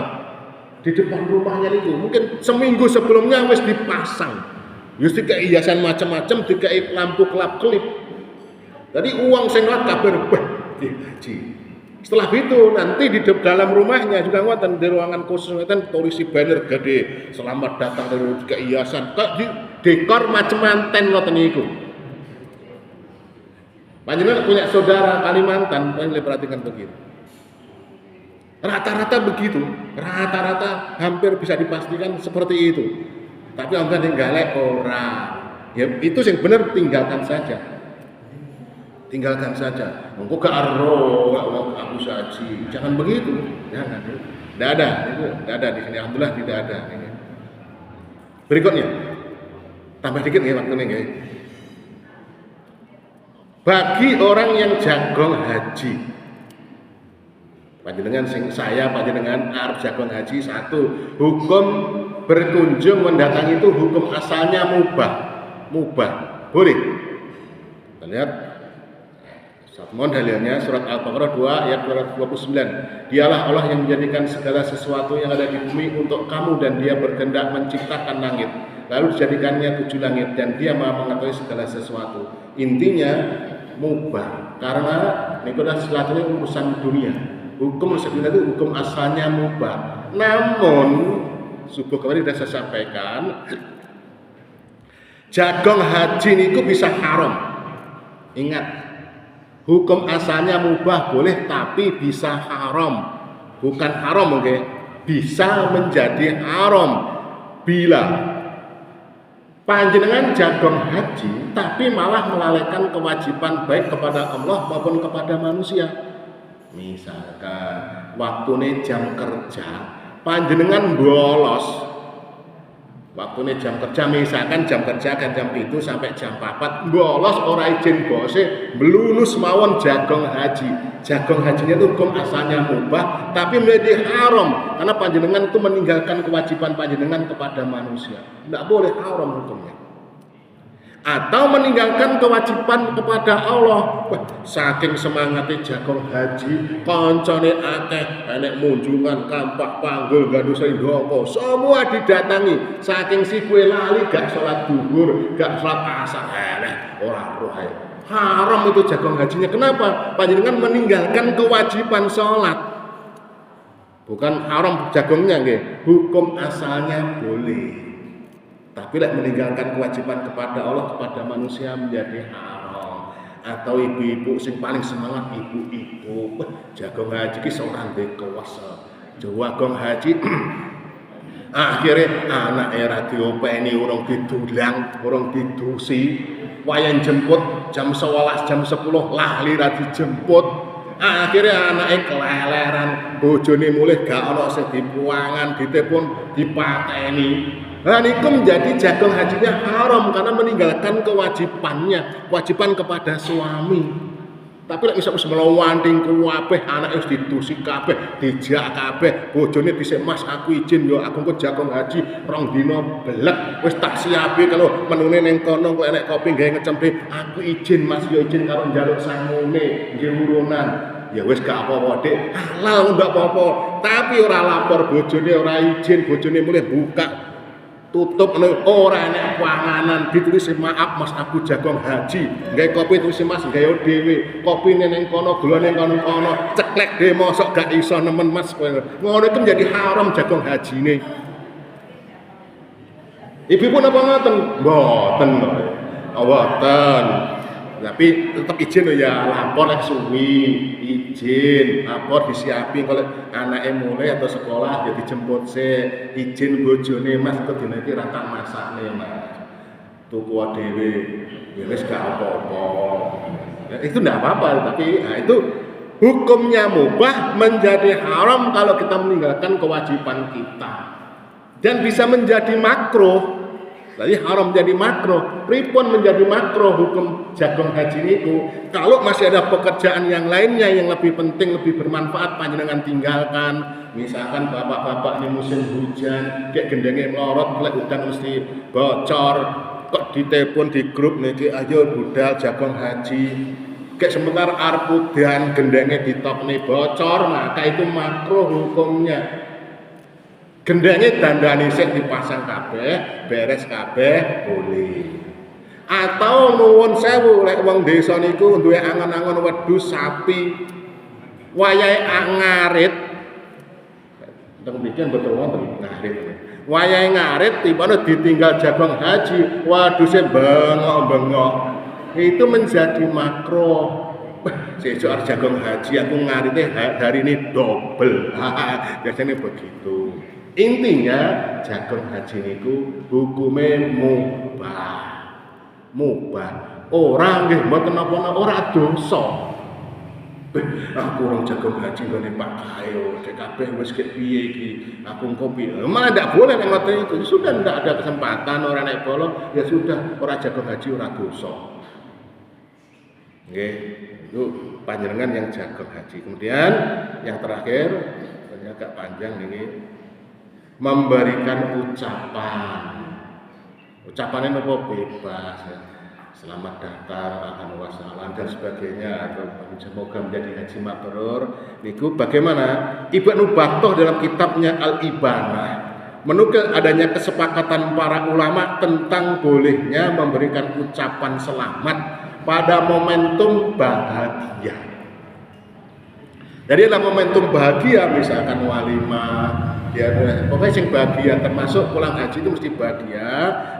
Di depan rumahnya itu mungkin seminggu sebelumnya wis dipasang. Wis dikai hiasan macam-macam, dikai lampu kelap-kelip. Jadi uang sing kabar haji. Setelah itu nanti di dalam rumahnya juga wonten di ruangan khusus wonten tulisi banner gede, selamat datang dari dikai hiasan. Kok di dekor macam-manten ngoten niku. Panjenengan punya saudara Kalimantan, panjenengan perhatikan begitu. Rata-rata begitu, rata-rata hampir bisa dipastikan seperti itu. Tapi orang tinggalnya orang, ya itu yang benar tinggalkan saja. Tinggalkan saja. Engkau ke arro, aku saji. Jangan begitu, jangan. Tidak ada di sini. Alhamdulillah tidak ada. Ini. Berikutnya, tambah dikit nih waktu ini. Bagi orang yang jagong haji, panjenengan saya panjenengan arep jagong haji satu, hukum berkunjung mendatangi itu hukum asalnya mubah, boleh. Kita lihat mohon dalilnya surat Al-Baqarah 2 ayat 229. Dialah Allah yang menjadikan segala sesuatu yang ada di bumi untuk kamu dan Dia berkehendak menciptakan langit. Lalu dijadikannya 7 langit dan Dia Maha mengetahui segala sesuatu. Intinya mubah karena niku adalah sesuatu urusan dunia. Hukum urusan dunia itu hukum asalnya mubah. Namun subuh kemarin sudah saya sampaikan, jagung haji niku bisa haram. Ingat, hukum asalnya mubah boleh tapi bisa haram. Bukan haram, oke? Bisa menjadi haram bila panjenengan jagung haji tapi malah melalaikan kewajiban baik kepada Allah maupun kepada manusia. Misalkan waktune jam kerja panjenengan bolos. Waktune jam kerja, misalkan jam kerja kan jam 7 sampai jam 4, bolos ora izin bose, belunus mawon jagung haji. Jagung hajinya itu hukum asalnya mubah, tapi menjadi haram karena panjenengan itu meninggalkan kewajiban panjenengan kepada manusia. Tidak boleh haram hukumnya. Atau meninggalkan kewajiban kepada Allah. Wah, saking semangatnya jagung haji, kancane akeh, enek munjungan, kampak panggul, gadu sendoko, semua didatangi. Saking si kue lali gak sholat duhur, gak sholat asar, orang roh. Haram itu jagung hajinya. Kenapa? Panjenengan meninggalkan kewajiban sholat. Bukan haram jagungnya, nggih. Hukum asalnya boleh. Tapi meninggalkan kewajiban kepada Allah, kepada manusia menjadi haram. Atau ibu-ibu sing paling semangat, ibu-ibu jagung haji ki seorang dekuasa. Jagung haji akhirnya anak era diopeni urung didulang, urung didusi. Wayan jemput jam 11, jam 10 lali ra dijemput. Akhirnya anaknya keleleran, bojone mulih gak ana sing dipuangan, ditelepon dipateni. Nah, itu menjadi jagung hajinya haram karena meninggalkan kewajibannya, kewajiban kepada suami. Tapi lek iso melawanting kabeh, anake wis ditusi kabeh, dijak kabeh, bojone dhisik Mas aku izin yo aku engko jagung haji 2 dina belek, wis tak siapi kalau menune ning kono kok enek kopi gawe ngecempe, aku izin Mas yo izin karo njaluk sangune, nggih urunan. Ya wis gak apa-apa, Dik. Halal ndak apa-apa. Tapi ora lapor bojone, ora izin, bojone mulih buka tutup ora enek panganan ditulis maaf Mas aku jagung haji nggae kopi tulis Mas nggae dhewe kopine ning kono gulane kono ceklek dhewe mosok gak iso nemen Mas ngono itu menjadi haram jagung hajine. Ibu pun apa ngoten? Mboten. Mboten. Tapi tetap izin ya, lapor lek suwi, izin, lapor disiapin kalau anaknya mulai atau sekolah ya dijemput izin bojone Mas itu dina iki ra tak masakne Mas. Tuku dhewe, ya wis gak apa-apa. Ya, itu enggak apa-apa, tapi itu hukumnya mubah menjadi haram kalau kita meninggalkan kewajiban kita. Dan bisa menjadi makruh. Jadi haram menjadi makruh, pripun menjadi makruh hukum jagung haji itu. Kalau masih ada pekerjaan yang lainnya yang lebih penting, lebih bermanfaat panjenengan tinggalkan. Misalkan bapak-bapak ini musim hujan, kayak gendenge melorot, lek udan mesti bocor. Kok ditelepon di grup niki ayo budal jagung haji. Kayak sebentar arep udan gendenge ditokne bocor, maka itu makruh hukumnya. Gendenge dandane sik dipasang kabeh, beres kabeh boleh. Atau nuwun sewu lek wong desa niku duwe angon-angon wedhus sapi. Wayahe ngarit. Teng mriki betul wonten ngarit. Wayahe ngarit tibane ditinggal jagung haji, wedhuse bengok-bengok. Itu menjadi makruh. Sesuk jagung haji aku ngarite hari ini double. Biasanya begitu. Intinya jagung haji niku hukume mubah. Mubah. Ora nggih mboten napa-napa ora dosa. Aku orang jagung haji ngene Pak Kayo, kabeh wis piye iki. Aku engko piye? Malah ndak boleh nek ngoten itu. Sudah ndak ada kesempatan orang naik bolong, ya sudah ora jagung haji ora dosa. Nggih, itu panjenengan yang jagung haji. Kemudian yang terakhir, ini agak panjang ini. Memberikan ucapannya apa bebas ya. Selamat datang akan wassalam dan sebagainya atau semoga menjadi haji mabrur. Niku bagaimana Ibnu Battah dalam kitabnya Al-Ibanah menukil adanya kesepakatan para ulama tentang bolehnya memberikan ucapan selamat pada momentum bahagia. Jadi adalah momentum bahagia, misalkan walimah, ya pokoknya yang bahagia, termasuk pulang haji itu mesti bahagia.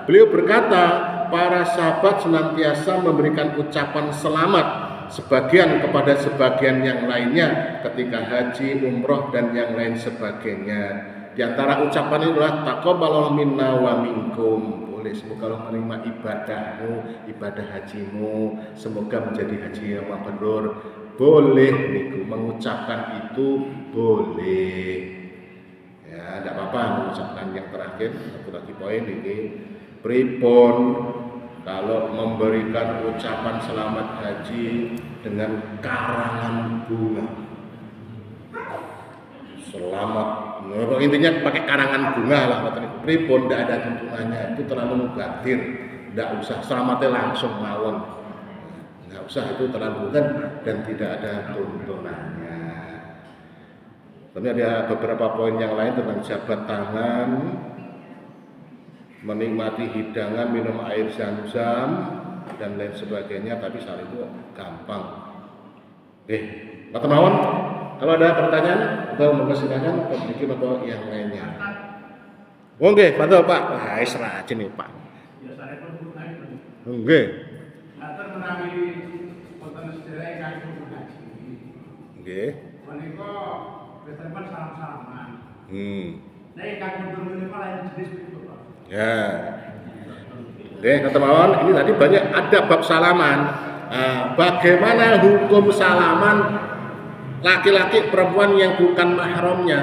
Beliau berkata, para sahabat senantiasa memberikan ucapan selamat sebagian kepada sebagian yang lainnya ketika haji, umroh dan yang lain sebagainya. Di antara ucapan itulah taqabbalallahu minna wa minkum. Boleh, semoga Allah menerima ibadahmu, ibadah hajimu, semoga menjadi haji yang mabrur. Boleh niku mengucapkan itu boleh. Ya, tidak apa-apa mengucapkan yang terakhir. Satu lagi poin ini, pripun kalau memberikan ucapan selamat haji dengan karangan bunga. Selamat, intinya pakai karangan bunga lah. Pripun tidak ada tuntunannya, itu terlalu mubadir. Tidak usah, selamatnya langsung mawon. Nggak usah, itu terlalu kan dan tidak ada tuntunannya. Tapi ada beberapa poin yang lain tentang jabat tangan, menikmati hidangan, minum air zam-zam dan lain sebagainya. Tapi soal itu gampang. Pak Temawan, kalau ada pertanyaan atau mempersilahkan bikin atau yang lainnya. Oke, betul Pak. Wah, rajin nih Pak. Oke. Oke. Menika betepan salam-salaman. Nek kang mundur menika lain jenis itu, Pak. Ya. Oke, teman-teman, ini tadi banyak ada bab salaman. Bagaimana hukum salaman laki-laki perempuan yang bukan mahramnya?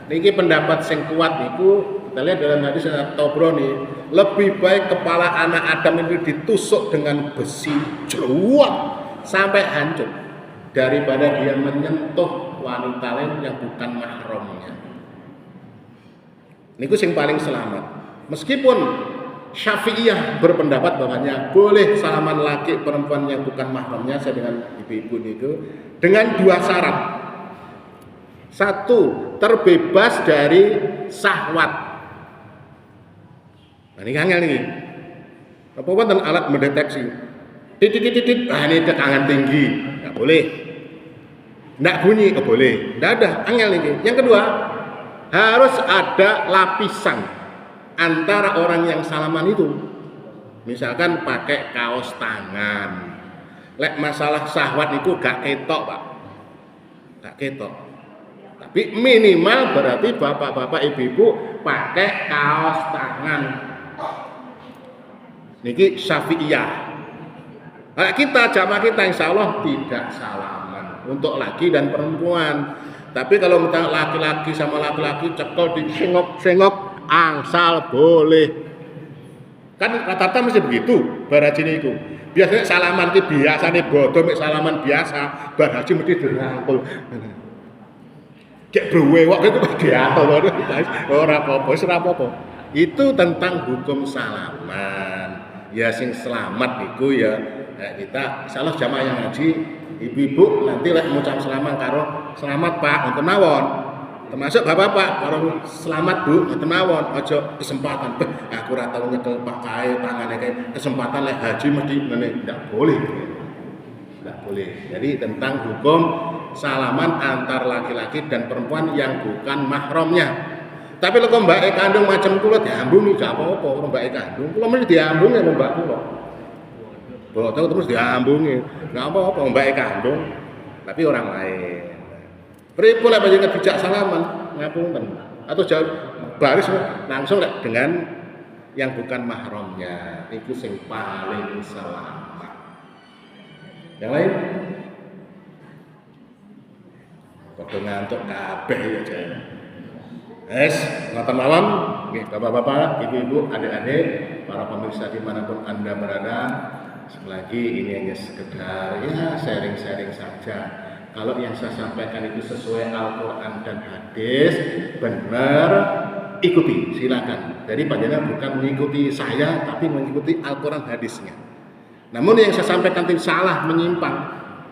Niki pendapat sing kuat niku kita lihat dalam hadis Tabrani, lebih baik kepala anak Adam itu ditusuk dengan besi jeruat sampai hancur daripada dia menyentuh wanita lain yang bukan mahramnya. Niku sing paling selamat. Meskipun Syafi'iyah berpendapat bahwanya boleh salaman laki perempuan yang bukan mahramnya, saya dengan ibu-ibu niku dengan dua syarat. Satu, terbebas dari syahwat. Nah, ini angel nih. Apa wonten alat mendeteksi? Titit, ini tekanan tinggi, nggak boleh. Nggak bunyi, nggak boleh. Nggak ada, angel nih. Yang kedua, harus ada lapisan antara orang yang salaman itu. Misalkan pakai kaos tangan. Lek masalah syahwat itu gak ketok, Pak. Gak ketok. Tapi minimal berarti bapak-bapak ibu-ibu pakai kaos tangan. Niki Syafi'iyah. Nah, kita jamaah kita insya Allah tidak salaman untuk laki dan perempuan. Tapi kalau misalnya laki-laki sama laki-laki cekel disengok-sengok angsal boleh. Kan rata-rata mesti begitu barajine iku. Biasanya salaman itu biasa nih bodoh, salaman biasa, baraji mesti dirangkul. Cek brewek itu diatur ora apa-apa. Itu tentang hukum salaman. Ya sing selamat iku ya kita insyaallah jamaah yang ngaji ibu-ibu nanti lek ngucap selamat karo selamat Pak ngoten mawon. Termasuk bapak-bapak karo selamat Bu ngoten mawon. Aja kesempatan aku ora tau nyekel Pak kae tangane kae kesempatan lek haji mesti ngene ndak boleh. Ndak boleh. Jadi tentang hukum salaman antar laki-laki dan perempuan yang bukan mahramnya. Tapi lek mbake kandung macam kula diambungi gak apa-apa, mbake kandung kula mesti diambungi karo mbak kula. Boten terus diambungi. Gak apa-apa mbake kandung, tapi orang lain. Pripun lek panjenengan bijak salaman ngapunten atau jauh baris langsung lek dengan yang bukan mahramnya. Itu sing paling selamat. Yang lain? Padha ngantuk kabeh ya, Jan. Selamat malam, bapak-bapak, ibu-ibu, adik-adik, para pemirsa dimanapun Anda berada. Sekali lagi ini hanya sekedar ya sharing-sharing saja. Kalau yang saya sampaikan itu sesuai Al-Quran dan hadis, benar, ikuti, silakan. Jadi panjenengan bukan mengikuti saya, tapi mengikuti Al-Quran hadisnya. Namun yang saya sampaikan itu salah, menyimpang,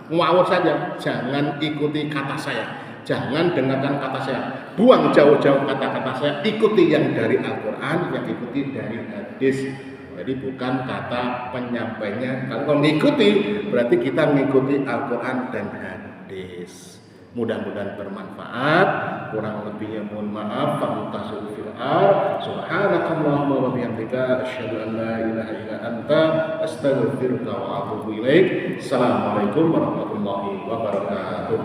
ngawur saja, jangan ikuti kata saya. Jangan dengarkan kata saya, buang jauh-jauh kata-kata saya, ikuti yang dari Al-Quran, yang ikuti dari hadis. Jadi bukan kata penyampainya. Kalau mengikuti, berarti kita mengikuti Al-Quran dan hadis. Mudah-mudahan bermanfaat. Kurang lebihnya mohon maaf. Fa'utasul fir'ar. Subhanakallahumma wa bihamdika asyhadu an la ilaha illa anta astaghfiruka wa atubu ilaik. Assalamualaikum warahmatullahi wabarakatuh.